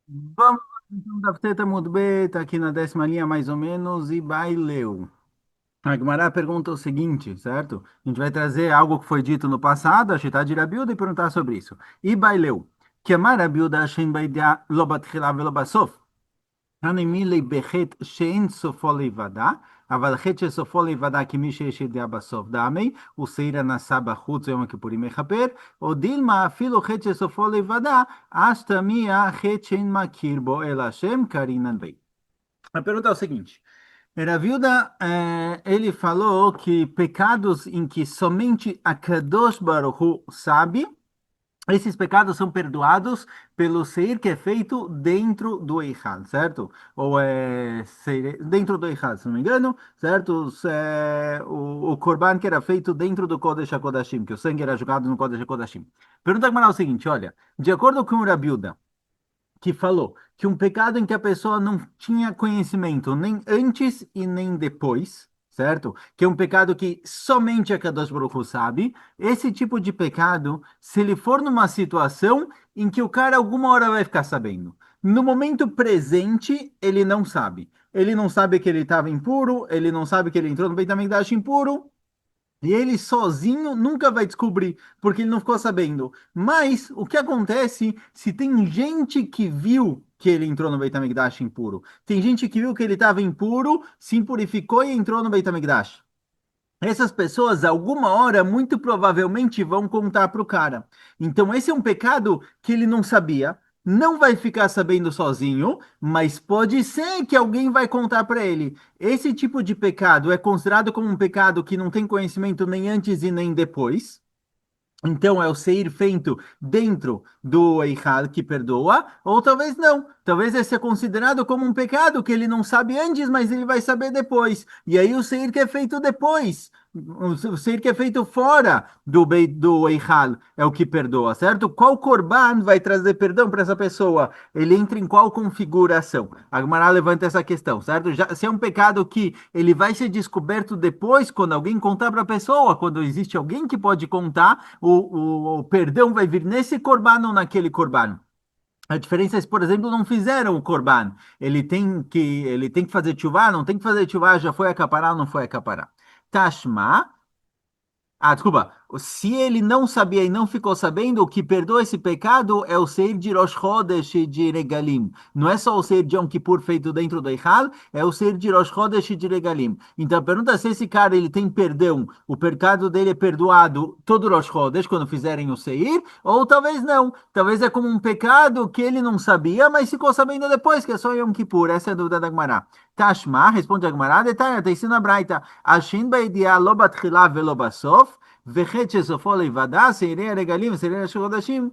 Vamos lá, então, da Teta Mudbet, aqui na décima linha mais ou menos, e baileu. A Gemara pergunta o seguinte, certo? A gente vai trazer algo que foi dito no passado, a Shitá de Rabiuda, e perguntar sobre isso. E baileu. Que amar Rabiuda Hashem baidia lo batchila velo basof. הנמילי בחטא שאין סופו להיוודע, אבל חטא שסופו להיוודע כמי שיש ידיעה בסוף דמי, ושעיר הנשא בחוץ יום הכיפורים מכפר, או דילמה אפילו חטא שסופו להיוודע, אז תמיע חטא שאין מכיר בו אלא השם קרינן בי. A pergunta é o seguinte: Ravilda, ele falou que pecados em que somente a Kadosh Baruch Hu sabe, esses pecados são perdoados pelo seir que é feito dentro do Eichal, certo? Ou dentro do Eichal, se não me engano, certo? O Corban que era feito dentro do Kodesh HaKodashim, que o sangue era jogado no Kodesh HaKodashim. Pergunta para o seguinte, olha, de acordo com o Rabiuda, que falou que um pecado em que a pessoa não tinha conhecimento nem antes e nem depois, certo? Que é um pecado que somente a Kadosh Baruch Hu sabe. Esse tipo de pecado, se ele for numa situação em que o cara alguma hora vai ficar sabendo. No momento presente, ele não sabe. Ele não sabe que ele estava impuro, ele não sabe que ele entrou no Beit HaMikdash impuro, e ele sozinho nunca vai descobrir, porque ele não ficou sabendo. Mas o que acontece se tem gente que viu que ele entrou no Beit HaMikdash impuro? Tem gente que viu que ele estava impuro, se impurificou e entrou no Beit HaMikdash. Essas pessoas, alguma hora, muito provavelmente vão contar para o cara. Então, esse é um pecado que ele não sabia, não vai ficar sabendo sozinho, mas pode ser que alguém vai contar para ele. Esse tipo de pecado é considerado como um pecado que não tem conhecimento nem antes e nem depois. Então é o seir feito dentro do Eichal que perdoa, ou talvez não. Talvez esse é considerado como um pecado que ele não sabe antes, mas ele vai saber depois. E aí o seir que é feito depois, o seir que é feito fora do Eichal é o que perdoa, certo? Qual Corban vai trazer perdão para essa pessoa? Ele entra em qual configuração? A Gemara levanta essa questão, certo? Se é um pecado que ele vai ser descoberto depois, quando alguém contar para a pessoa, quando existe alguém que pode contar, o perdão vai vir nesse corban ou naquele corban. A diferença é se, por exemplo, não fizeram o corban. Ele tem que fazer chuvá, não tem que fazer chuvá, já foi acaparar ou não foi acaparar. Tashma, desculpa. Se ele não sabia e não ficou sabendo, o que perdoa esse pecado é o seir de Rosh Chodesh e de Regalim. Não é só o seir de Yom Kippur feito dentro do Eichal, é o seir de Rosh Chodesh e de Regalim. Então a pergunta é se esse cara ele tem perdão, o pecado dele é perdoado todo Rosh Chodesh quando fizerem o seir, ou talvez não. Talvez é como um pecado que ele não sabia, mas ficou sabendo depois, que é só Yom Kippur. Essa é a dúvida da Gemara. Tashma, responde a Gemara, detalhe, está ensinando a Braita. Ashin baidia lo batchila velo basof, וחטא שסופו להיוודע, שעירי הרגלים ושעירי ראשי חודשים,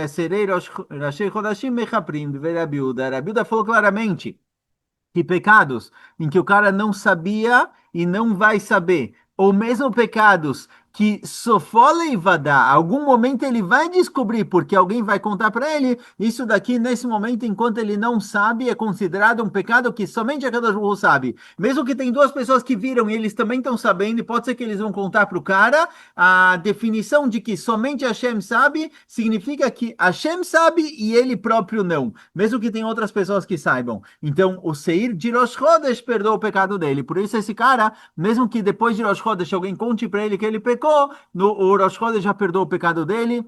שעירי ראשי חודשים מכפרים, ורבי יהודה. Rabi Yehuda falou claramente que pecados em que o cara não sabia e não vai saber, ou mesmo pecados que sofola e vadá, algum momento ele vai descobrir porque alguém vai contar para ele, isso daqui nesse momento, enquanto ele não sabe, é considerado um pecado que somente a Kadosh Baruch Hu sabe. Mesmo que tem duas pessoas que viram e eles também estão sabendo, e pode ser que eles vão contar para o cara, a definição de que somente Hashem sabe, significa que Hashem sabe e ele próprio não, mesmo que tem outras pessoas que saibam. Então, o Seir de Rosh Chodesh perdoa o pecado dele. Por isso, esse cara, mesmo que depois de Rosh Chodesh alguém conte para ele que ele pecou, o Rosh Chodesh já perdoou o pecado dele,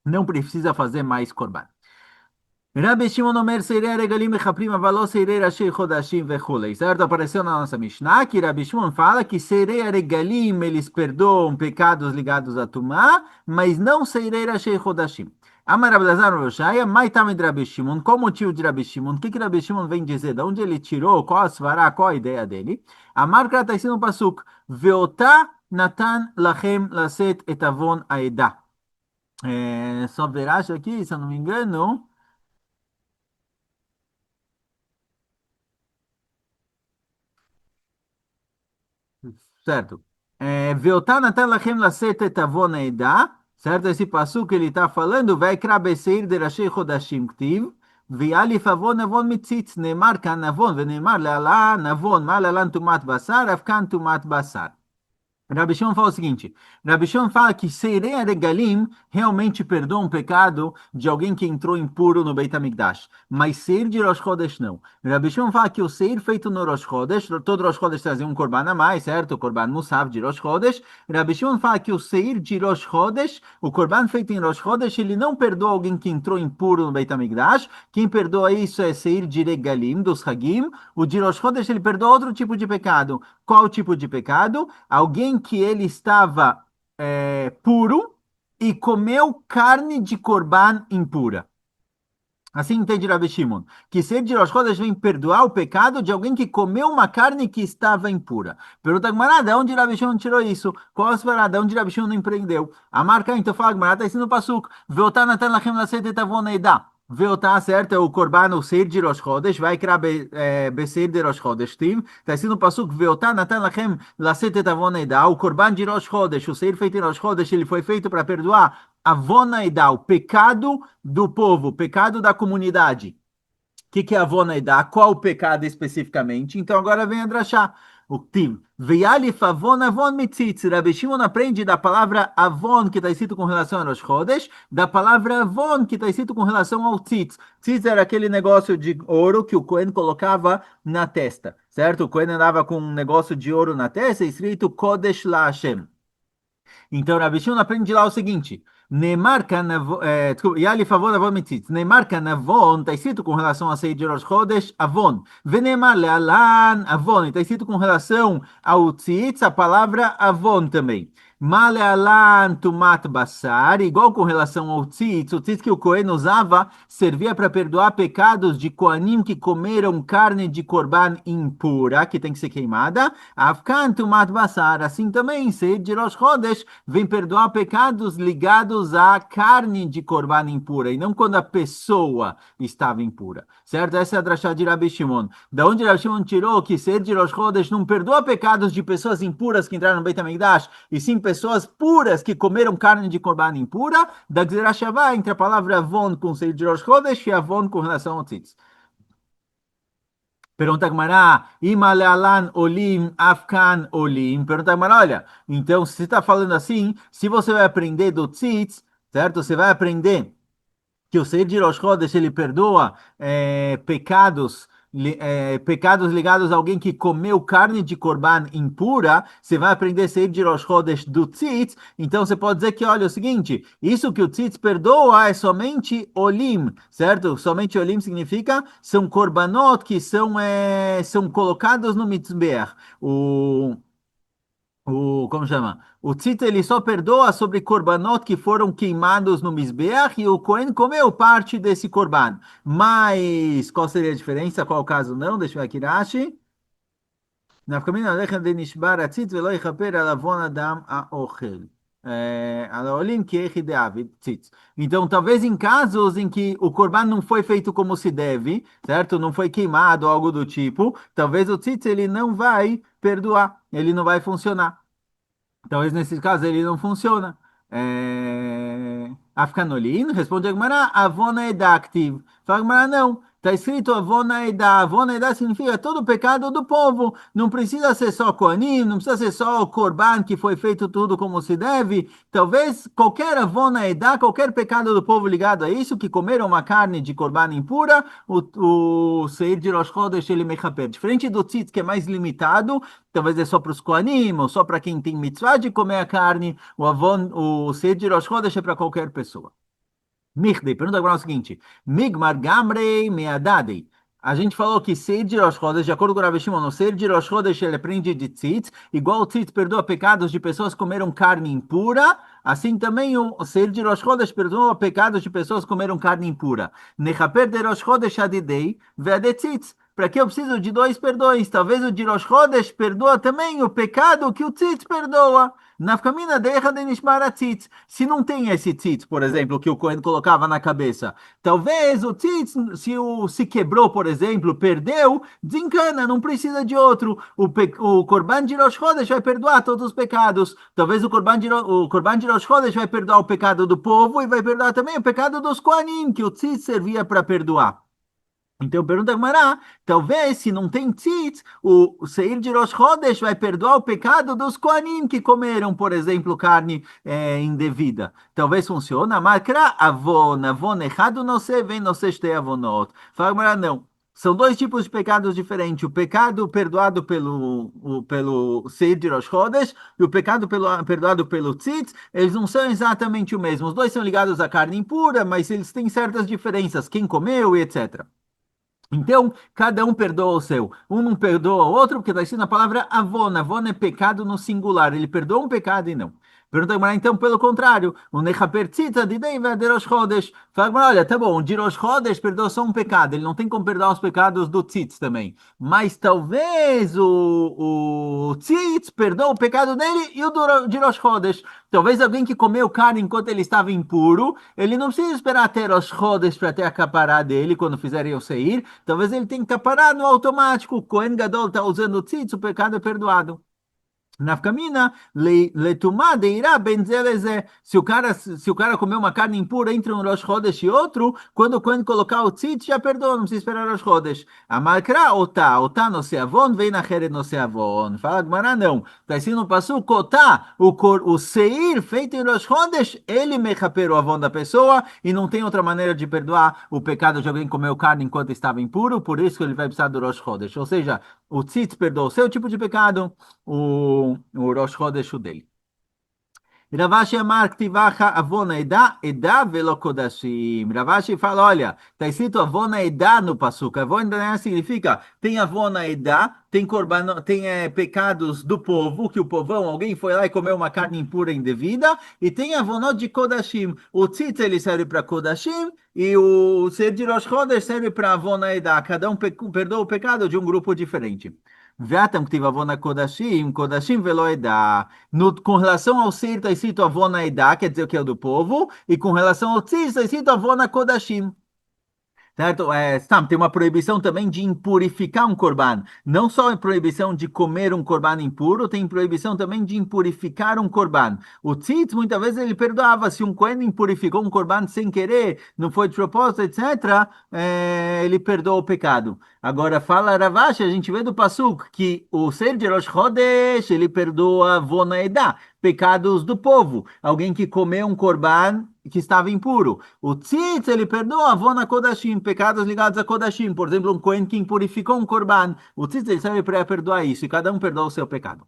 não precisa fazer mais korban. Rabbi Shimon Omer Seirei Regalim Mechaprim Aval Seirei Rashi Chodashim Vechulei. Certo? Apareceu na nossa Mishnah que Rabbi Shimon fala que Seirei Regalim eles perdoam pecados ligados a Tumá, mas não Seirei Rashi Chodashim. Amar Abdazar Roshaya, Mai Tame de Rabbi Shimon. Qual o motivo de Rabbi Shimon? O que Rabbi Shimon vem dizer? De onde ele tirou? Qual a svará? Qual a ideia dele? Amar Krat está no Pasuk. Veotá Natan Lachem Laset Etavon Aedah. Só verás aqui, se eu não me engano. Certo. Veotá Natan Lachem Laset Etavon Aedah. Certo? Esse passo que ele está falando, vai Beseir de Rashi Chodashim Ktiv. ויאליף עוון עוון מציץ, נאמר כאן עוון, ונאמר להלן עוון, מה להלן טומאת בשר, אף כאן טומאת בשר. Rabi Shimon fala o seguinte: Rabi Shimon fala que Seirei Aregalim realmente perdoa um pecado de alguém que entrou impuro no Beit HaMikdash, mas Seir de Rosh Chodesh não. Rabi Shimon fala que o Seir feito no Rosh Chodesh, todo Rosh Chodesh trazia um korban a mais, certo? O korban Musaf de Rosh Chodesh. Rabi Shimon fala que o Seir de Rosh Chodesh, o korban feito em Rosh Chodesh, ele não perdoa alguém que entrou impuro no Beit HaMikdash. Quem perdoa isso é Seir de Regalim, dos Hagim. O de Rosh Chodesh, ele perdoa outro tipo de pecado. Qual o tipo de pecado? Alguém que ele estava puro e comeu carne de corban impura. Assim entende Rabi Shimon, que ser de Rosh Chodesh vem perdoar o pecado de alguém que comeu uma carne que estava impura. Pergunta a Gemara, de onde Rabi Shimon tirou isso? Qual a parada? De onde Rabi Shimon não empreendeu? A marca, então fala, Gemara, está ensinando o Pasuk, Veotá natan lachem lasset et avon eida. Veotá, certo, é o korban, o seir de Rosh Chodesh, vai criar beseir de Rosh Chodesh, está ensinando o Pasuk, Veotá natan lachem lasset et avon eida. O korban de Rosh Chodesh, o seir feito em Rosh Chodesh, ele foi feito para perdoar Avonaidá, o pecado do povo, o pecado da comunidade. O que é Avonaidá? Qual o pecado especificamente? Então agora vem a drachá. O Tiv. Veialif avon avon mitzitz. Rabi Shimon aprende da palavra avon, que está escrito com relação a Rosh Chodesh, da palavra avon, que está escrito com relação ao tzitz. Tzitz era aquele negócio de ouro que o Cohen colocava na testa, certo? O Cohen andava com um negócio de ouro na testa, escrito Kodesh La Hashem. Então, Rabi Shimon aprende lá o seguinte: Neymar Kanavon, desculpa, Yali favor Avon Mitzitz. Neymar Kanavon, está escrito com relação a Seir de Rosh Chodesh, Avon. Venemar Lealan, Avon, está escrito com relação ao Tzitz, a palavra Avon também. Malealan Tumat Basar, igual com relação ao tzitz, o tzitz que o Cohen usava servia para perdoar pecados de Koanim que comeram carne de korban impura, que tem que ser queimada. Afkan Tumat Basar, assim também, Seir de Rosh Chodesh vem perdoar pecados ligados à carne de korban impura, e não quando a pessoa estava impura, certo? Essa é a drachá de Rabi Shimon. Da onde Rabi Shimon tirou que Seir de Rosh Chodesh não perdoa pecados de pessoas impuras que entraram no Beit HaMikdash, e sim pessoas puras que comeram carne de korban impura, da Gzerah Shavá, entre a palavra Avon com Seir de Rosh Chodesh e Avon com relação ao Tzitz. Pergunta Gmará, Imalealan Olim, Afkan Olim. Pergunta Gmará, olha, então se você está falando assim, se você vai aprender do Tzitz, certo? Você vai aprender que o Seir de Rosh Chodesh, ele perdoa pecados ligados a alguém que comeu carne de korban impura. Você vai aprender Seir de Rosh Chodesh do Tzitz. Então você pode dizer que, olha, é o seguinte, isso que o Tzitz perdoa é somente Olim, certo? Somente Olim significa são korbanot que são colocados no Mitzbeach. Como chama? O tzitz ele só perdoa sobre korbanot que foram queimados no Mizbeach e o Cohen comeu parte desse korban. Mas qual seria a diferença? Qual o caso não? Deixa eu ver aqui, Rashi. Nafkamina alechem de nishbar atzitz velo yichaper alavon adam aochel. Alaolim kiechi de avid tzitz. Então, talvez em casos em que o korban não foi feito como se deve, certo? Não foi queimado, algo do tipo, talvez o tzitz ele não vai perdoar, ele não vai funcionar. Talvez nesse caso ele não funciona. Afkanolin, responde a Gemara, Avona Edactiv. Fala a Gemara, não. Está escrito Avona Eda. Avona Eda significa todo o pecado do povo. Não precisa ser só Koanim, não precisa ser só o Korban que foi feito tudo como se deve. Talvez qualquer Avona Eda, qualquer pecado do povo ligado a isso, que comeram uma carne de Korban impura, o Seir de Rosh Chodesh ele mechaper. Diferente do Tzitz, que é mais limitado, talvez é só para os Koanim, ou só para quem tem mitzvah de comer a carne, o Seir de Rosh Chodesh é para qualquer pessoa. Mirdei, pergunta agora o seguinte: Migmar Gamrei Meadadei. A gente falou que Seir de Rosh Chodesh, de acordo com o Rav Shimon, o Seir de Rosh Chodesh ele aprende de tzitz, igual o tzitz perdoa pecados de pessoas que comeram carne impura, assim também o Seir de Rosh Chodesh perdoa pecados de pessoas que comeram carne impura. Nechaper de Rosh Chodesh adidei ve'ade tzitz. Para que eu preciso de dois perdões? Talvez o de Rosh Chodesh perdoa também o pecado que o tzitz perdoa. Nafkamina decha de nishmar tzitz. Se não tem esse tzitz, por exemplo, que o Cohen colocava na cabeça, talvez o tzitz, se quebrou, por exemplo, perdeu, desencana, não precisa de outro. O Korban de Rosh Chodesh vai perdoar todos os pecados. Talvez o Korban de Rosh Chodesh vai perdoar o pecado do povo e vai perdoar também o pecado dos Kohanim, que o tzitz servia para perdoar. Então pergunta a Gemara, talvez se não tem tzitz, o Seir de Rosh Chodesh vai perdoar o pecado dos Kohanim que comeram, por exemplo, carne indevida. Talvez funcione, mas avon errado não se vem, não se este avonot. Fala a Gemara, não. São dois tipos de pecados diferentes. O pecado perdoado pelo Seir de Rosh Chodesh e o pecado perdoado pelo tzitz, eles não são exatamente o mesmo. Os dois são ligados à carne impura, mas eles têm certas diferenças, quem comeu e etc. Então, cada um perdoa o seu. Um não perdoa o outro, porque está escrito na palavra avon. Avon é pecado no singular. Ele perdoa um pecado e não. Pergunta a Gemara, então, pelo contrário, o Nechaper Tzitza de Deiva de Rosh Chodesh. Fala, Gemara, olha, tá bom, o de Rosh Chodesh perdoa só um pecado. Ele não tem como perdoar os pecados do Tzitz também. Mas talvez o Tzitz perdoa o pecado dele e o de Rosh Chodesh. Talvez alguém que comeu carne enquanto ele estava impuro, ele não precisa esperar até Rosh Chodesh para ter a capará dele quando fizerem o seir. Talvez ele tenha que parar no automático. O Kohen Gadol está usando o tzitz, o pecado é perdoado. Nafkamina, letumá deirá benzeleze. Se o cara comer uma carne impura entre um Rosh Chodesh e outro, quando o Kohen colocar o tzitz, já perdoa, não precisa esperar Rosh Chodesh. Amalkra, otá no seavon, vem na cheret no seavon. Fala Gmará, não. Está escrito no passuco, otá, o seir feito em Rosh Chodesh, ele mechaper o avon da pessoa e não tem outra maneira de perdoar o pecado de alguém que comeu carne enquanto estava impuro, por isso que ele vai precisar do Rosh Chodesh. Ou seja, o tzitz perdoa o seu tipo de pecado, o Rosh Chodesh dele. Ravashi Amar Ktivacha Avona Eda Velo Kodashim. Ravashi fala, olha, está escrito Avona Eda no Passuca. Avona significa, tem Avona Eda, tem, tem pecados do povo, que o povão, alguém foi lá e comeu uma carne impura indevida, e tem Avonot de Kodashim. O Tzitz ele serve para Kodashim, e o Ser de Rosh Chodesh serve para Avona Eda. Cada um perdoa o pecado de um grupo diferente. Veatam que tive avona Kodashim, Kodashim velo Eda. Com relação ao Seir, está escrito Avona Eda, quer dizer que é o do povo, e com relação ao Tzir, está escrito Avona Kodashim. Certo? Tem uma proibição também de impurificar um corban. Não só a proibição de comer um corban impuro, tem proibição também de impurificar um corban. O tzitz, muitas vezes, ele perdoava. Se um cohen impurificou um corban sem querer, não foi de propósito, etc., ele perdoa o pecado. Agora, fala Ravashi, a gente vê do Passuk que o ser de Rosh Chodesh, ele perdoa Vonaedah, pecados do povo. Alguém que comeu um corban que estava impuro. O tzitz, ele perdoa Vona Kodashim, pecados ligados a Kodashim. Por exemplo, um Kohen que impurificou um corban. O tzitz, ele serve para perdoar isso, e cada um perdoa o seu pecado.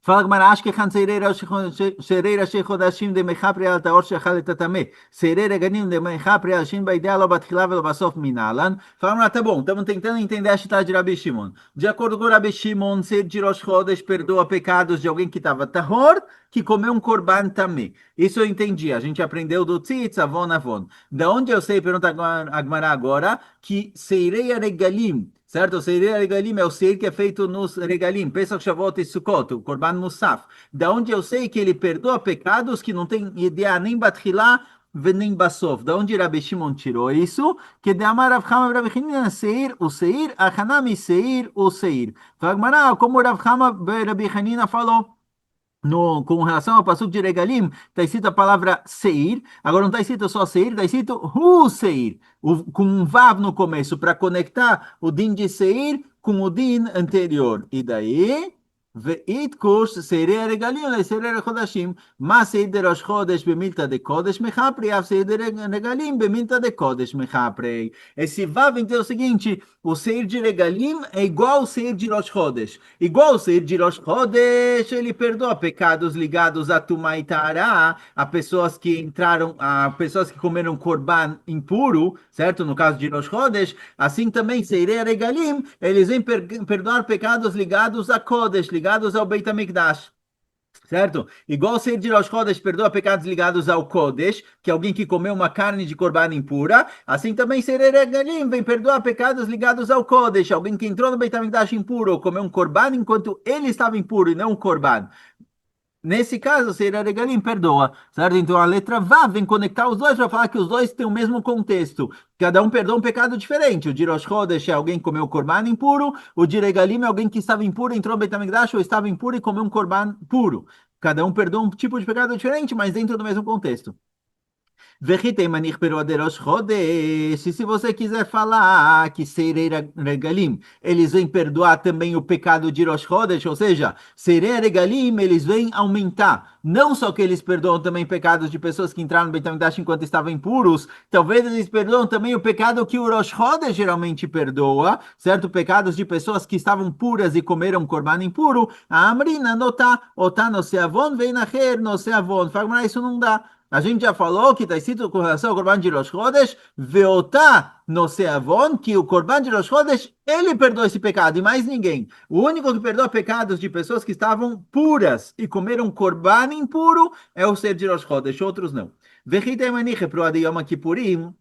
Fala Gemara, acho que Sereira Shechodashim de Mechapri al Taor Shechal Tatamé. Sereira Ganim de Mechapri al Shin Baidea lo Batchila velo Basof Minalan. Fala Gemara, tá bom, estamos tentando entender a chita de Rabi Shimon. De acordo com Rabi Shimon, ser de Rosh Chodesh perdoa pecados de alguém que estava tahor, que comeu um korban também. Isso eu entendi, a gente aprendeu do Tzitz, Avon, Avon. Da onde eu sei, pergunta a Gemara agora, que Sereia Regalim, certo? O Seir Regalim é o seir que é feito nos Regalim, Pesach, Shavuot e Sukkot, o Korban Musaf. Da onde eu sei que ele perdoa pecados que não tem ideia nem Batchilá, nem Basov. Da onde Rabi Shimon tirou isso? Que de Amar Rav Chama Rav Chanina Seir, o Seir, Achanami Seir, o Seir. Fala, como Rav Chama Rabi Chanina falou. Com relação ao passuco de Regalim, está escrito a palavra Seir. Agora não está escrito só Seir, está escrito Hu Seir, com um Vav no começo, para conectar o din de Seir com o din anterior. E daí, Veitkush Seirei Regalim le Seirei Chodashim, mas Seir de Rosh Chodesh bemilta de Kodesh mechaprei, av Seir de Regalim bemilta de Kodesh mechaprei. Esse Vav então é o seguinte, o Seir de Regalim é igual ao Seir de Rosh Chodesh. Igual ao Seir de Rosh Chodesh, ele perdoa pecados ligados a Tumá e Tará, a pessoas que entraram, a pessoas que comeram korban impuro, certo? No caso de Rosh Chodesh, assim também Seirei Regalim, eles vêm perdoar pecados ligados a Kodesh, ligados ao Beit HaMikdash. Certo? Igual ser de Rosh Chodesh perdoa pecados ligados ao Kodesh, que é alguém que comeu uma carne de corban impura, assim também ser Regalim vem perdoar pecados ligados ao Kodesh, alguém que entrou no Beit HaMikdash impuro, ou comeu um corban enquanto ele estava impuro e não um corban. Nesse caso, Seira Regalim perdoa, certo? Então a letra Vá vem conectar os dois para falar que os dois têm o mesmo contexto. Cada um perdoa um pecado diferente. O de Rosh Chodesh é alguém que comeu um corban impuro, o de Regalim é alguém que estava impuro, entrou no Beit HaMikdash ou estava impuro e comeu um corban puro. Cada um perdoa um tipo de pecado diferente, mas dentro do mesmo contexto. Vechitei manich peruaderosh chodesh. E se você quiser falar que Seirei Regalim, eles vêm perdoar também o pecado de Rosh Chodesh, ou seja, Seirei Regalim, eles vêm aumentar. Não só que eles perdoam também pecados de pessoas que entraram no Beit HaMikdash enquanto estavam impuros, talvez eles perdoam também o pecado que o Rosh Chodesh geralmente perdoa, certo? Pecados de pessoas que estavam puras e comeram corban impuro. A Amrina nota, otá no seavon, vem nacher no seavon. Fala, isso não dá. A gente já falou que está escrito com relação ao Corban de Rosh Chodesh, Veotá no Seavon, que o Corban de Rosh Chodesh, ele perdoa esse pecado e mais ninguém. O único que perdoa pecados de pessoas que estavam puras e comeram Corban impuro é o ser de Rosh Chodesh, outros não. Vechitei maniche pro Adiyom Kippurim.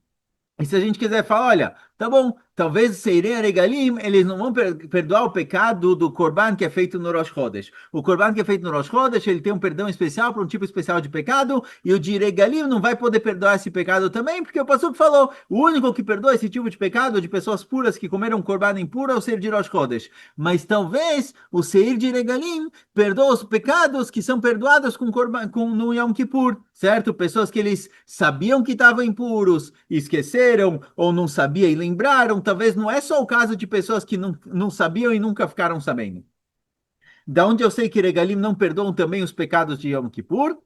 E se a gente quiser falar, olha, tá bom, talvez Seirei Regalim, eles não vão perdoar o pecado do Corban que é feito no Rosh Chodesh. O Corban que é feito no Rosh Chodesh, ele tem um perdão especial para um tipo especial de pecado, e o de Regalim não vai poder perdoar esse pecado também, porque o pastor falou, o único que perdoa esse tipo de pecado de pessoas puras que comeram Corban impuro é o Seir de Rosh Chodesh. Mas talvez o Seir de Regalim perdoa os pecados que são perdoados com, Corban, com no Yom Kippur, certo? Pessoas que eles sabiam que estavam impuros, esqueceram, ou não sabiam e lembraram, talvez não é só o caso de pessoas que não sabiam e nunca ficaram sabendo. Da onde eu sei que Regalim não perdoam também os pecados de Yom Kippur?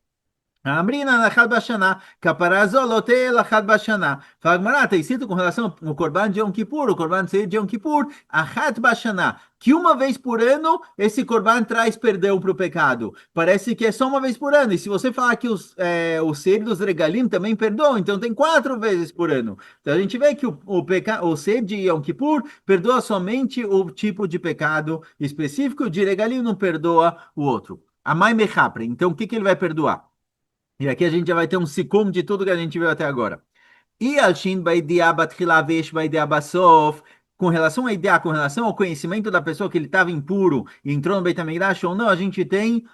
Amrina lachad bashaná, caparazolote lachad bashaná. Fala, Gmará, está escrito com relação ao Corban de Yom Kippur, o Corban de Yom Kippur, achat bashaná, que uma vez por ano esse Corban traz perdão para o pecado. Parece que é só uma vez por ano. E se você falar que os ser dos regalim também perdoam, então tem 4 vezes por ano. Então a gente vê que o ser de Yom Kippur perdoa somente o tipo de pecado específico, de regalim não perdoa o outro. Amai mechapre. Então o que ele vai perdoar? E aqui a gente já vai ter um sicum de tudo que a gente viu até agora. E Alshin Baidia Batchila Vesh Baidia Basof, com relação à ideia, com relação ao conhecimento da pessoa que ele estava impuro e entrou no Beit HaMikdash ou não, a gente tem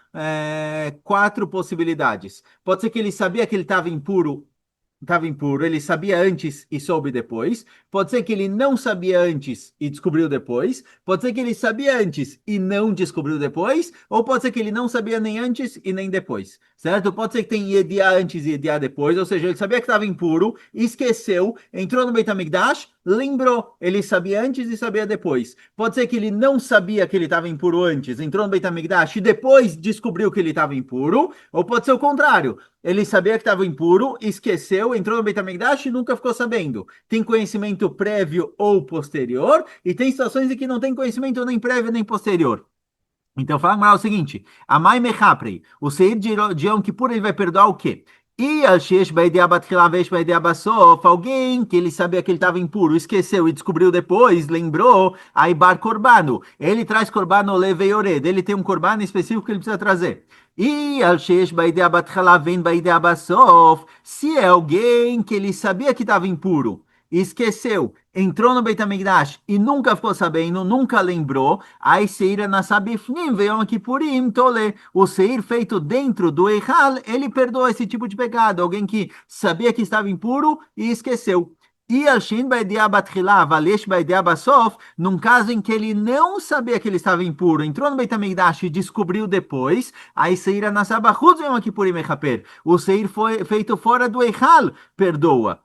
4 possibilidades. Pode ser que ele sabia que ele estava impuro, ele sabia antes e soube depois. Pode ser que ele não sabia antes e descobriu depois. Pode ser que ele sabia antes e não descobriu depois. Ou pode ser que ele não sabia nem antes e nem depois, certo? Pode ser que tenha Yediá antes e Yediá depois, ou seja, ele sabia que estava impuro, esqueceu, entrou no Beit HaMikdash, lembrou, ele sabia antes e sabia depois. Pode ser que ele não sabia que ele estava impuro antes, entrou no Beit HaMikdash e depois descobriu que ele estava impuro. Ou pode ser o contrário, ele sabia que estava impuro, esqueceu, entrou no Beit HaMikdash e nunca ficou sabendo. Tem conhecimento prévio ou posterior, e tem situações em que não tem conhecimento nem prévio nem posterior. Então, fala o seguinte: Amai mechaprei, o Seir de Yom Kippur, ele vai perdoar o quê? E Alshesh Baidia Batchila Vesh Baidia Basof, alguém que ele sabia que ele estava impuro, esqueceu e descobriu depois, lembrou, aí Bar Corbano, ele traz Corbano Leveiored, ele tem um Corbano específico que ele precisa trazer. E Alshesh Baidia Batchila Ven Baidia Basof, se é alguém que ele sabia que estava impuro, esqueceu, entrou no Beit HaMikdash e nunca ficou sabendo, nunca lembrou, aí Seir Nasabifnim Yom Kippurim Tole, o Seir feito dentro do Eichal, ele perdoa esse tipo de pecado, alguém que sabia que estava impuro e esqueceu. E Alshin Baidia Batchila, Valesh Baidia Basof, num caso em que ele não sabia que ele estava impuro, entrou no Beit HaMikdash e descobriu depois, aí Seir Nasabachuz Yom Kippurim Mechaper, o Seir foi feito fora do Eichal, perdoa.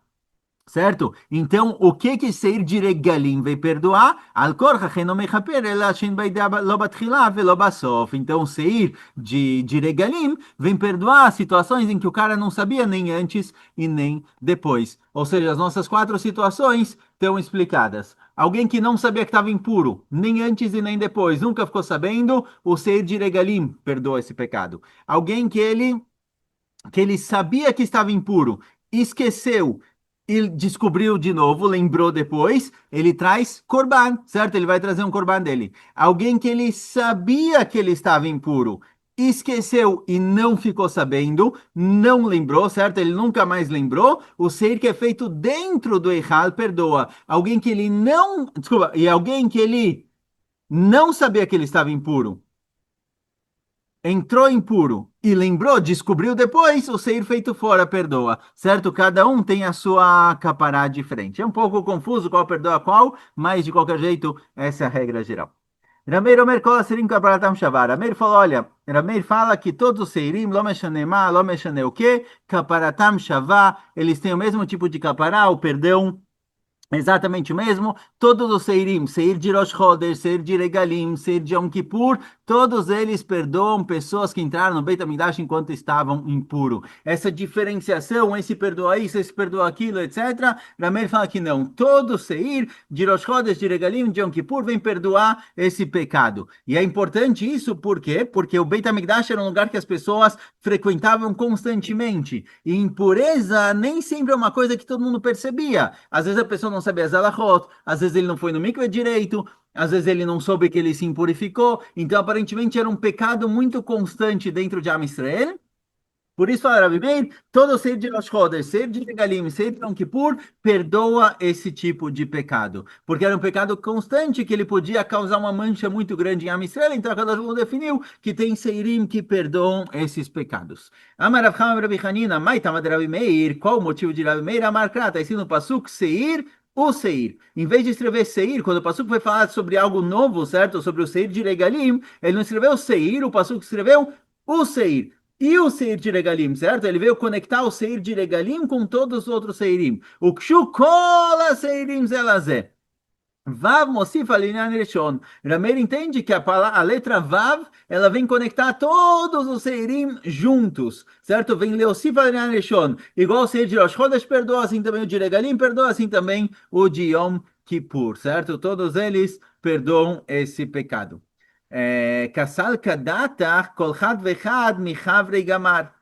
Certo? Então, o que que Seir de Regalim vai perdoar? Al korcha cheno mechaper ela shin lo batchila velo basof. Então, Seir de Regalim vem perdoar situações em que o cara não sabia nem antes e nem depois. Ou seja, as nossas 4 situações estão explicadas. Alguém que não sabia que estava impuro, nem antes e nem depois, nunca ficou sabendo, o Seir de Regalim perdoa esse pecado. Alguém que ele sabia que estava impuro, esqueceu e descobriu de novo, lembrou depois, ele traz corban, certo? Ele vai trazer um corban dele. Alguém que ele sabia que ele estava impuro, esqueceu e não ficou sabendo, não lembrou, certo? Ele nunca mais lembrou. O seir que é feito dentro do Eichal perdoa. Alguém que ele não, desculpa, e alguém que ele não sabia que ele estava impuro, entrou impuro e lembrou, descobriu depois, o seir feito fora perdoa, certo? Cada um tem a sua capará diferente. É um pouco confuso qual perdoa qual, mas de qualquer jeito, essa é a regra geral. Rameir Omer Kol Asirim Kaparatam Shavar. Rameir falou, olha, Rameir fala que todos os Seirim, lo mexane ma, lo mexane o quê? Kaparatam Shavar, eles têm o mesmo tipo de capará, o perdão. Exatamente o mesmo. Todos os Seirim, Seir de Rosh Chodesh, Seir de Regalim, Seir de Yom Kippur, todos eles perdoam pessoas que entraram no Beit HaMikdash enquanto estavam impuros. Essa diferenciação, esse perdoa isso, esse perdoa aquilo, etc. Rameir fala que não. Todo Seir de Rosh Chodesh, de Regalim, de Yom Kippur, vem perdoar esse pecado. E é importante isso, por quê? Porque o Beit HaMikdash era um lugar que as pessoas frequentavam constantemente. E impureza nem sempre é uma coisa que todo mundo percebia. Às vezes a pessoa não sabia as halachot, às vezes ele não foi no mikveh direito, às vezes ele não soube que ele se impurificou. Então, aparentemente, era um pecado muito constante dentro de Am Israel. Por isso, fala Rabi Meir, todo ser de Rosh Chodesh, ser de Regalim, ser de Yom Kippur, perdoa esse tipo de pecado. Porque era um pecado constante que ele podia causar uma mancha muito grande em Am Yisrael, então a Kadosh Baruch Hu definiu que tem Seirim que perdoam esses pecados. Amar Rav Chama Rabi Hanina, Maitama de Rabi Meir, qual o motivo de Rabi Meir? Amar Krat, está escrito no Pasuk, Seir, o Seir. Em vez de escrever Seir, quando o Pasuk foi falar sobre algo novo, certo? Sobre o Seir de Regalim, ele não escreveu Seir, o Pasuk escreveu o Seir. E o Seir de Regalim, certo? Ele veio conectar o Seir de Regalim com todos os outros Seirim. O Kshu Kola Seirim Zelazé. Vav Mosif Alinyan Rishon. Rameir entende que a letra Vav, ela vem conectar todos os Seirim juntos, certo? Vem Leosif Alinyan Rishon. Igual o Seir de Rosh Chodesh perdoa, assim também o de Regalim perdoa, assim também o de Yom Kippur, certo? Todos eles perdoam esse pecado. Kasal Kadata Kol Chad Vechad Michavrei Gamar.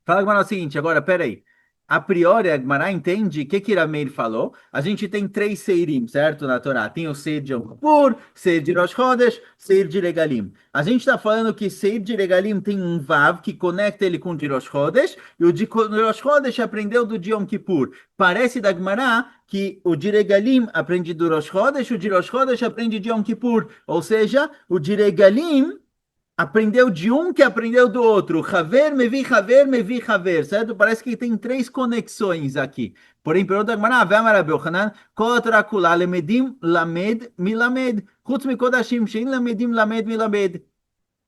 Fala, Gamara, é o seguinte, agora, peraí. A priori, a Gemara entende o que que Rameir falou. A gente tem três Seirim, certo? Na Torá. Tem o Seir de Yom Kippur, Seir de Rosh Chodesh, Seir de Regalim. A gente está falando que Seir de Regalim tem um Vav que conecta ele com o de Rosh Chodesh, e o de Rosh Chodesh aprendeu do de Yom Kippur. Parece da Gemara que o de Regalim aprende do Rosh Chodesh, o de Rosh Chodesh aprende de Yom Kippur. Ou seja, o de Regalim aprendeu de um que aprendeu do outro. Haver, me vi Haver, certo? Parece que tem três conexões aqui. Porém, pergunta Gemara, Vemar Rabi Yochanan, Kol Torah Kula lemedim lamed milamed, chutz mikodashim shein lamedim lamed milamed.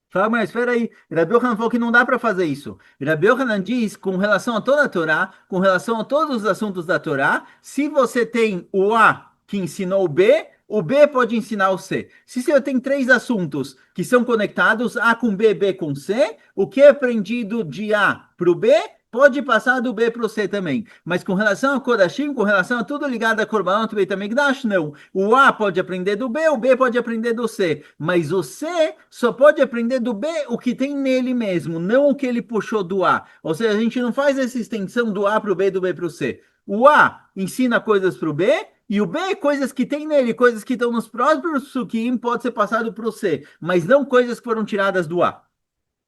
Fala, mas espera aí, Rabi Yochanan falou que não dá para fazer isso. Rabi Yochanan diz, com relação a toda a Torá, com relação a todos os assuntos da Torá, se você tem o A que ensinou o B pode ensinar o C. Se você tem três assuntos que são conectados, A com B, B com C, o que é aprendido de A para o B, pode passar do B para o C também. Mas com relação a Kodashim, com relação a tudo ligado a Korbanot Beit HaMikdash, não. O A pode aprender do B, o B pode aprender do C. Mas o C só pode aprender do B o que tem nele mesmo, não o que ele puxou do A. Ou seja, a gente não faz essa extensão do A para o B, do B para o C. O A ensina coisas para o B, e o B, coisas que tem nele, coisas que estão nos próprios Sukkim, pode ser passado para o C, mas não coisas que foram tiradas do A.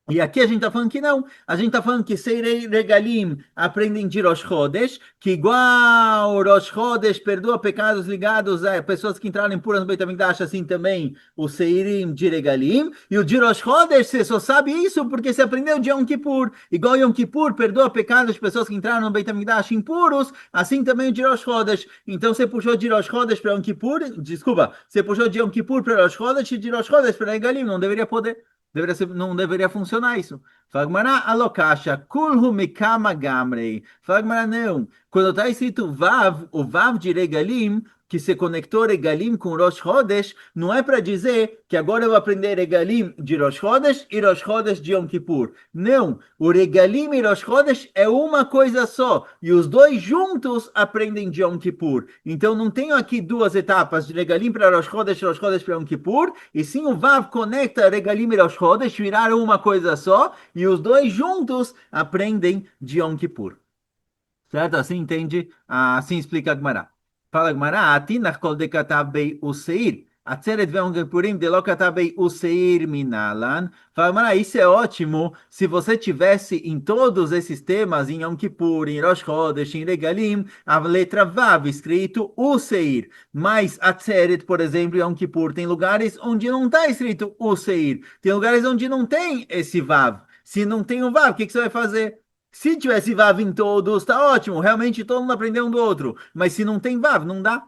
E aqui a gente está falando que não. A gente está falando que Seirei Regalim aprendem de Rosh Chodesh, que igual Rosh Chodesh perdoa pecados ligados a pessoas que entraram impuras no Beit HaMikdash, assim também o Seirim de Regalim. E o de Rosh Chodesh, você só sabe isso porque você aprendeu de Yom Kippur. Igual Yom Kippur perdoa pecados de pessoas que entraram no Beit HaMikdash impuros, assim também o de Rosh Chodesh. Então você puxou de Rosh Chodesh para Yom Kippur, desculpa, você puxou de Yom Kippur para Rosh Chodesh e de Rosh Chodesh para Regalim, não deveria poder. Não deveria funcionar isso. Fala Gemara, alokasha, kulhu mikama gamrei. Fala Gemara, não. Quando está escrito Vav, o Vav de Regalim, que se conectou Regalim com Rosh Chodesh, não é para dizer que agora eu vou aprender Regalim de Rosh Chodesh e Rosh Chodesh de Yom Kippur. Não. O Regalim e Rosh Chodesh é uma coisa só. E os dois juntos aprendem de Yom Kippur. Então não tenho aqui duas etapas de Regalim para Rosh Chodesh para Yom Kippur. E sim o Vav conecta Regalim e Rosh Chodesh, viraram uma coisa só. E os dois juntos aprendem de Yom Kippur. Certo? Assim entende? Assim explica a Gemara. Fala a Gemara, Atinach kol dekatav bei useir. Atzeret ve'on gepurim de lo katav bei useir minalan. Fala, Gemara, isso é ótimo se você tivesse em todos esses temas, em Yom Kippur, em Rosh Chodesh, em Regalim, a letra Vav escrito useir. Mas Atzeret, por exemplo, em Yom Kippur, tem lugares onde não está escrito useir. Tem lugares onde não tem esse Vav. Se não tem o Vav, o que você vai fazer? Se tivesse Vav em todos, tá ótimo. Realmente todo mundo aprendeu um do outro. Mas se não tem Vav, não dá.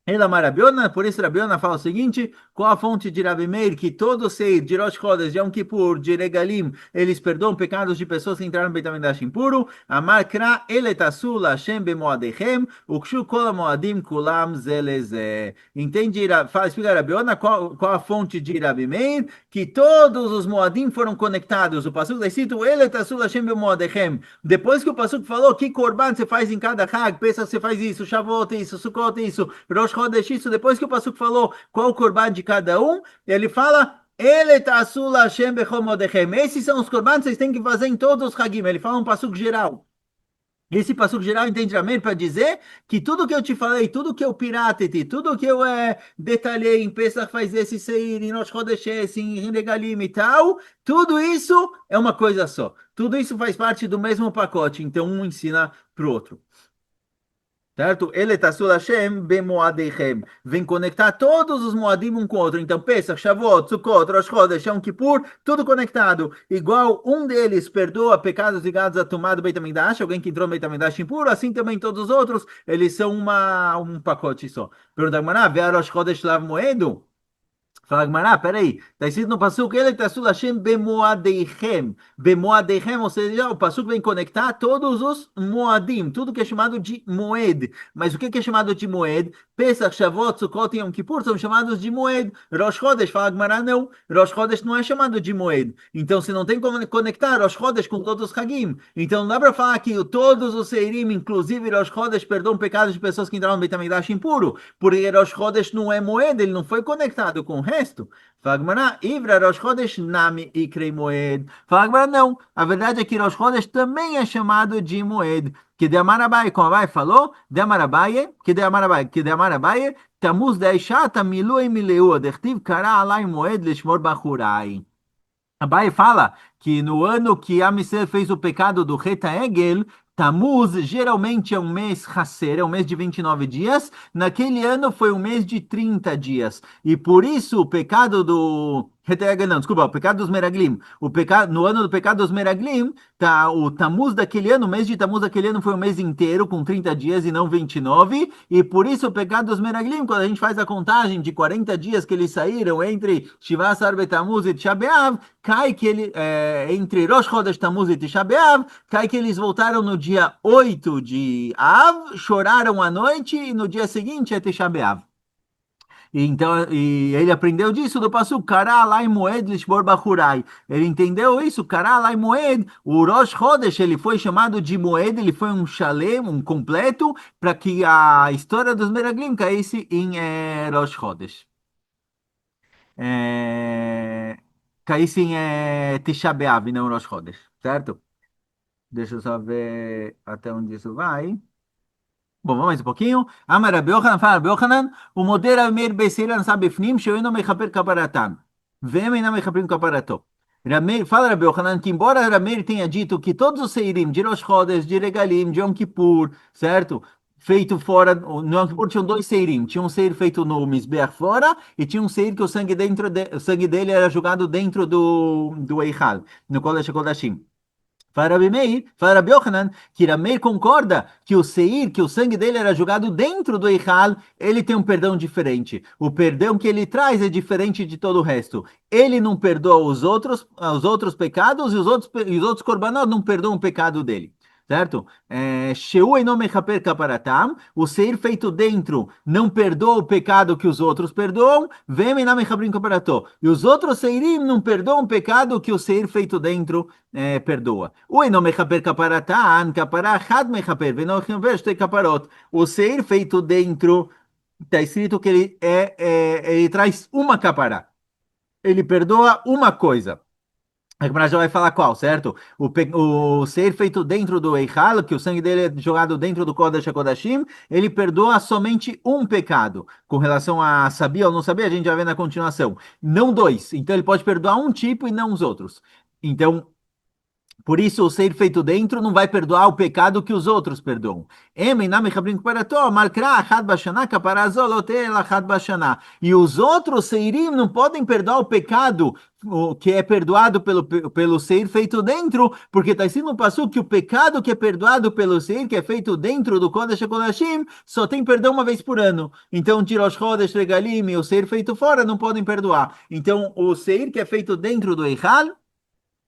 Ela Marabiona, por isso Rabiona fala o seguinte: qual a fonte de Rabi Meir? Que todo ser de Rosh Chodesh, de Yom Kippur, de Regalim, eles perdoam pecados de pessoas que entraram no Beit HaMikdash impuro. Amar Kra, ele tassul Hashem bemoadechem, ukshu kol moadim kulam zeleze. Entende? Fala, explica Rabiona qual a fonte de Rabi Meir? Que todos os moadim foram conectados. O passuco está escrito, ele tassul Hashem bemoadechem. Depois que o passuco falou que korban você faz em cada Hag, pensa que você faz isso, Shavuot isso, Sukkot isso, Rosh Chodesh isso, depois que o passuco falou qual o korban de cada um, ele fala ele tassul Hashem bechomodechem. Esses são os korban que vocês têm que fazer em todos os Hagim. Ele fala um passuco geral. Esse passuco geral entende Amém para dizer que tudo que eu te falei, tudo que eu piratei, tudo que eu detalhei em Pesach faz esse seir, em Rosh Chodesh esse, em Regalim e tal, tudo isso é uma coisa só. Tudo isso faz parte do mesmo pacote, então um ensina para o outro. Certo? Ele Tassul Hashem bemoadechem. Vem conectar todos os moadim um com o outro. Então, Pesach, Shavuot, Sukkot, Rosh Chodesh, Yom Kippur, tudo conectado. Igual um deles perdoa pecados ligados à tomada do Beit HaMikdash, alguém que entrou no Beit HaMikdash impuro, assim também todos os outros, eles são um pacote só. Pergunta, Gmará, vê a Rosh Chodesh Lav Moedo? Fala, Gmará, peraí, está escrito no Passuco, ele Tassul Hashem bemoadeichem. Bemoadeichem, ou seja, o Passuco vem conectar todos os moadim, tudo que é chamado de moed. Mas o que é chamado de moed? Pesach, Shavuot, Sukkot e Yom Kippur são chamados de moed. Rosh Chodesh, fala, Gmará, não. Rosh Chodesh não é chamado de moed. Então, se não tem como conectar Rosh Chodesh com todos os Hagim, então não dá para falar que todos os Seirim, inclusive Rosh Chodesh, perdoam pecados de pessoas que entraram no Beit HaMikdash impuro, porque Rosh Chodesh não é moed, ele não foi conectado com o resto. Fala Gmará, Ivra Rosh Chodesh Nami Ikrei Moed. Fala Gmará, não. A verdade é que Rosh Chodesh também é chamado de Moed. Que de Amarabai, como Abai falou, de Amarabai, que de Amarabai, Tamuz de Aishata Milu e Mileu, Dechtiv Kara Alai Moed Lishmor Bachurai. Abai fala que no ano que Amisser fez o pecado do Reta Egel, Tammuz geralmente é um mês Hasser, é um mês de 29 dias. Naquele ano foi um mês de 30 dias. E por isso o pecado do Reta Egel, não, desculpa, o pecado dos Meraglim. O pecado, no ano do pecado dos Meraglim, tá, o Tammuz daquele ano, o mês de Tammuz daquele ano foi um mês inteiro, com 30 dias e não 29. E por isso o pecado dos Meraglim, quando a gente faz a contagem de 40 dias que eles saíram entre Shivasar Betamuz e Tisha B'Av, cai que ele, entre Rosh Chodesh Tammuz e Tisha B'Av, cai que eles voltaram no dia 8 de Av, choraram à noite e no dia seguinte é Tisha B'Av. Então, e ele aprendeu disso do passo Kara Alai Moed Lishbor Bachurai. Ele entendeu isso, Kara Alai Moed, o Rosh Chodesh, ele foi chamado de Moed, ele foi um shalem, um completo, para que a história dos Meraglim caísse em Rosh Chodesh. É, caísse em Tisha B'Av, e não Rosh Chodesh, certo? Deixa eu só ver até onde isso vai. Bom, vamos mais um pouquinho. Amar Rabbi Yochanan, fala Rabbi Yochanan, o moder Amir Beiseira Ansá Befnim, שהוא אינו מכפר כפרתם, והם אינם מכפרים כפרתו. Fala Rabbi Yochanan que embora Rameir tenha dito que todos os Seirim, de Rosh Chodesh, de Regalim, de Yom Kippur, certo? Feito fora, no Yom Kippur tinham dois Seirim, tinha um Seir feito no Mizbeach fora e tinha um Seir que o sangue dele era jogado dentro do Eichal, no Kodesh HaKodashim. Fala Rabi Meir, fala Rabi Yochanan, que Rameir concorda que o Seir, que o sangue dele era jogado dentro do Eichal, ele tem um perdão diferente. O perdão que ele traz é diferente de todo o resto. Ele não perdoa os outros pecados e os outros korbanot não perdoam o pecado dele. Certo? Sheu eno mechaper kaparatam, o seir feito dentro não perdoa o pecado que os outros perdoam, vem ena mechabrim kaparato. E os outros seirim não perdoam o pecado que o seir feito dentro perdoa. O eno mechaper kaparatan, kaparah had mechaper, veno mechaper shtei kaparot. O seir feito dentro, está escrito que ele traz uma capará. Ele perdoa uma coisa. A Gemara já vai falar qual, certo? O ser feito dentro do Eichal, que o sangue dele é jogado dentro do Kodesh HaKodashim, ele perdoa somente um pecado. Com relação a sabia ou não sabia, a gente já vê na continuação. Não dois. Então ele pode perdoar um tipo e não os outros. Então, Por isso, o ser feito dentro não vai perdoar o pecado que os outros perdoam. E os outros seirim não podem perdoar o pecado que é perdoado pelo ser feito dentro, porque está escrito no passo que o pecado que é perdoado pelo ser que é feito dentro do Kodesh HaKodashim só tem perdão uma vez por ano. Então, Tirosh Chodesh Regalim e o ser feito fora não podem perdoar. Então, o ser que é feito dentro do Eichal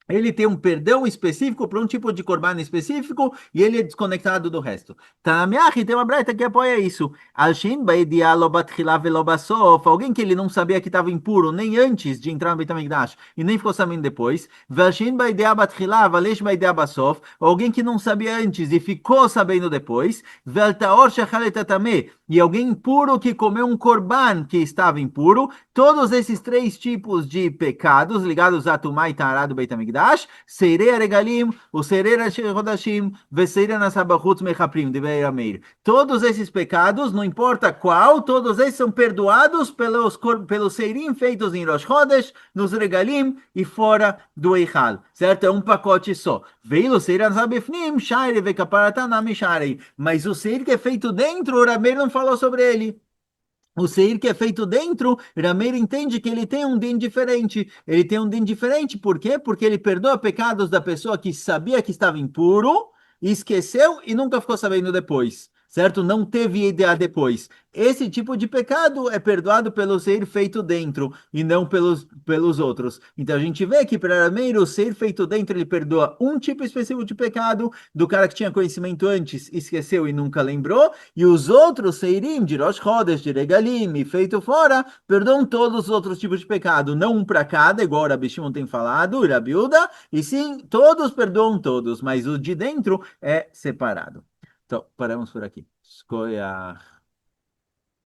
ele tem um perdão específico para um tipo de corban específico e ele é desconectado do resto. Tanamiachi tem uma breita que apoia isso. Alshin baidia lo batchila velo basof. Alguém que ele não sabia que estava impuro nem antes de entrar no Beit HaMikdash e nem ficou sabendo depois. Valshin baidia batchila valesh baidia basof. Alguém que não sabia antes e ficou sabendo depois. Veltaor shachaletatame. E alguém impuro que comeu um corban que estava impuro. Todos esses três tipos de pecados ligados a Tumá e Tará do Beit HaMikdash, Seirei Regalim, o Seirei Rodashim, Veseirei Nasabachutz Mechaprim, de Beir Meir. Todos esses pecados, não importa qual, todos esses são perdoados pelos Seirim feitos em Rosh Chodesh, nos Regalim e fora do Eichal, certo? É um pacote só. Veio o Seirei Nasabefnim, Shaire Vekaparatana Misharei. Mas o Seir que é feito dentro, o Rameir não falou sobre ele. O seir que é feito dentro, Rameiro entende que ele tem um din diferente. Ele tem um din diferente, por quê? Porque ele perdoa pecados da pessoa que sabia que estava impuro, esqueceu e nunca ficou sabendo depois, certo? Não teve ideia depois. Esse tipo de pecado é perdoado pelo ser feito dentro e não pelos outros. Então a gente vê que para Rameiro, o ser feito dentro, ele perdoa um tipo específico de pecado do cara que tinha conhecimento antes, esqueceu e nunca lembrou, e os outros Seirim, de Rosh Chodesh, de Regalim e feito fora, perdoam todos os outros tipos de pecado, não um para cada, igual o Rabi Shimon tem falado, o Rabi Uda, e sim, todos perdoam todos, mas o de dentro é separado. Então, paramos por aqui. Escolha.